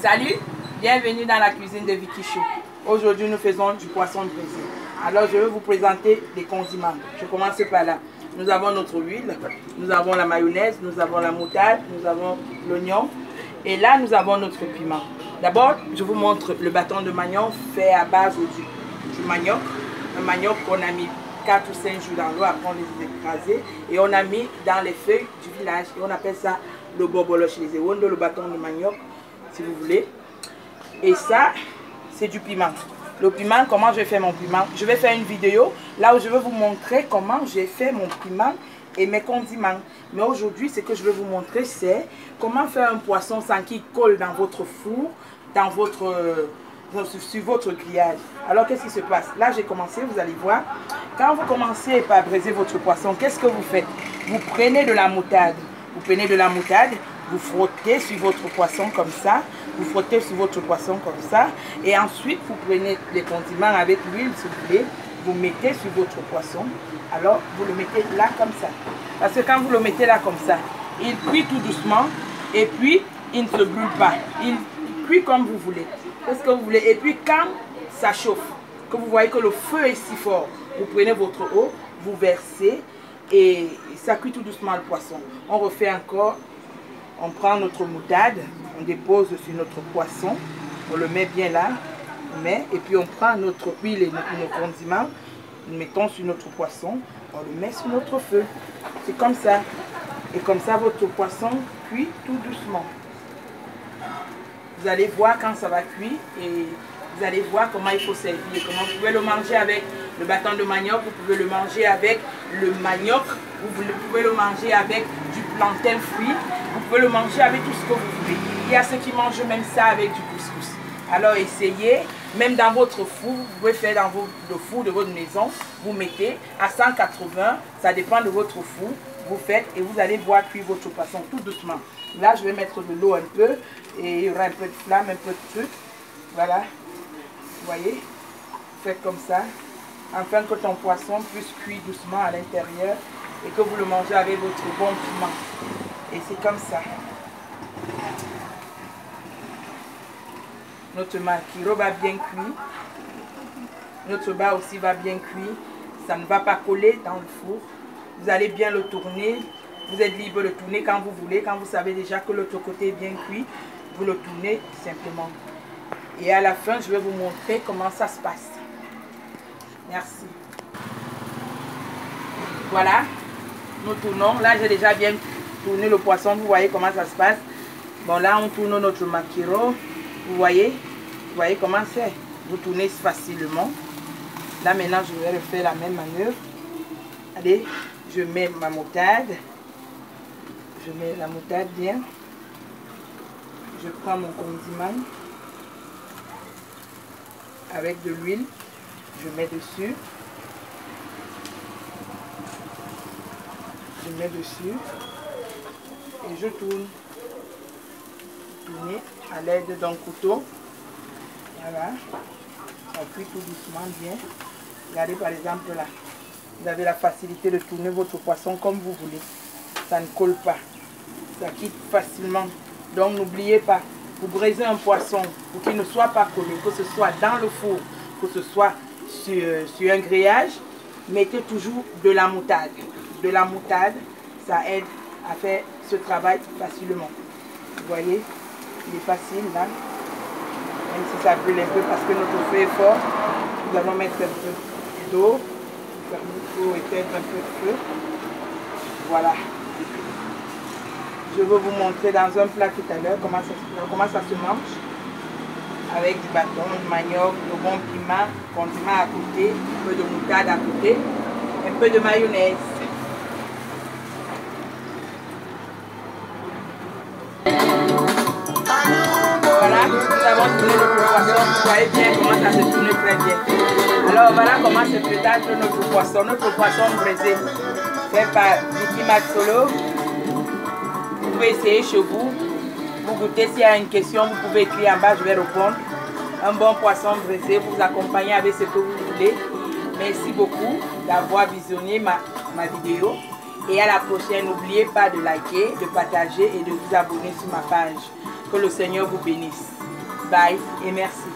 Salut, bienvenue dans la cuisine de Vicky Chou. Aujourd'hui, nous faisons du poisson braisé. Alors, je vais vous présenter les condiments. Je commence par là. Nous avons notre huile, nous avons la mayonnaise, nous avons la moutarde, nous avons l'oignon. Et là, nous avons notre piment. D'abord, je vous montre le bâton de manioc fait à base du manioc. Un manioc qu'on a mis 4 ou 5 jours dans l'eau, après on les écraser. Et on a mis dans les feuilles du village. Et on appelle ça le bobolo chez les Ewondo, le bâton de manioc, si vous voulez. Et ça, c'est du piment. Le piment, comment je vais faire mon piment? Je vais faire une vidéo là où je vais vous montrer comment j'ai fait mon piment et mes condiments. Mais aujourd'hui, ce que je vais vous montrer, c'est comment faire un poisson sans qu'il colle dans votre four, dans sur votre grillage. Alors, qu'est-ce qui se passe? Là, j'ai commencé, vous allez voir. Quand vous commencez par braiser votre poisson, qu'est-ce que vous faites? Vous prenez de la moutarde. Vous prenez de la moutarde, vous frottez sur votre poisson comme ça. Vous frottez sur votre poisson comme ça. Et ensuite, vous prenez les condiments avec l'huile, s'il vous plaît. Vous mettez sur votre poisson. Alors, vous le mettez là comme ça. Parce que quand vous le mettez là comme ça, il cuit tout doucement. Et puis, il ne se brûle pas. Il cuit comme vous voulez. Qu'est-ce que vous voulez? Et puis, quand ça chauffe, que vous voyez que le feu est si fort, vous prenez votre eau, vous versez. Et ça cuit tout doucement le poisson. On refait encore. On prend notre moutarde. On dépose sur notre poisson, on le met bien là, et puis on prend notre huile et nos condiments, nous mettons sur notre poisson, on le met sur notre feu. C'est comme ça. Et comme ça, votre poisson cuit tout doucement. Vous allez voir quand ça va cuire et vous allez voir comment il faut servir. Comment vous pouvez le manger avec le bâton de manioc, vous pouvez le manger avec le manioc, vous pouvez le manger avec du plantain frit, vous pouvez le manger avec tout ce que vous voulez. Il y a ceux qui mangent même ça avec du couscous. Alors essayez, même dans votre four, vous pouvez faire dans le four de votre maison, vous mettez à 180, ça dépend de votre four, vous faites et vous allez voir cuire votre poisson tout doucement. Là, je vais mettre de l'eau un peu et il y aura un peu de flamme, un peu de truc. Voilà, vous voyez, faites comme ça, afin que ton poisson puisse cuire doucement à l'intérieur et que vous le mangez avec votre bon piment. Et c'est comme ça. Notre maquereau va bien cuire. Notre bas aussi va bien cuire. Ça ne va pas coller dans le four. Vous allez bien le tourner. Vous êtes libre de tourner quand vous voulez. Quand vous savez déjà que l'autre côté est bien cuit, vous le tournez simplement. Et à la fin, je vais vous montrer comment ça se passe. Merci. Voilà. Nous tournons. Là, j'ai déjà bien tourné le poisson. Vous voyez comment ça se passe. Bon, là, on tourne notre maquereau. Vous voyez comment c'est. Vous tournez facilement. Là, maintenant, je vais refaire la même manœuvre. Allez, je mets ma moutarde. Je mets la moutarde bien. Je prends mon condiment avec de l'huile. Je mets dessus. Je mets dessus. Et je tourne. Tourner à l'aide d'un couteau. Voilà. Ça cuit tout doucement bien. Regardez par exemple là. Vous avez la facilité de tourner votre poisson comme vous voulez. Ça ne colle pas. Ça quitte facilement. Donc n'oubliez pas, vous braisez un poisson pour qu'il ne soit pas collé, que ce soit dans le four, que ce soit sur un grillage, mettez toujours de la moutarde. De la moutarde, ça aide à faire ce travail facilement. Vous voyez, il est facile là. Même si ça brûle un peu parce que notre feu est fort, nous allons mettre un peu d'eau. Il faut éteindre un peu de feu. Voilà. Je vais vous montrer dans un plat tout à l'heure comment ça se mange. Avec du bâton, du manioc, le bon piment, condiment à côté, un peu de moutarde à côté, un peu de mayonnaise. Voilà, nous avons tourné notre poisson. Vous voyez bien comment ça se tourne très bien. Alors voilà comment se prépare notre poisson. Notre poisson braisé fait par Vicky Maxolo. Vous pouvez essayer chez vous. Vous goûtez, s'il y a une question, vous pouvez écrire en bas, je vais répondre. Un bon poisson braisé, vous accompagnez avec ce que vous voulez. Merci beaucoup d'avoir visionné ma vidéo. Et à la prochaine, n'oubliez pas de liker, de partager et de vous abonner sur ma page. Que le Seigneur vous bénisse. Bye et merci.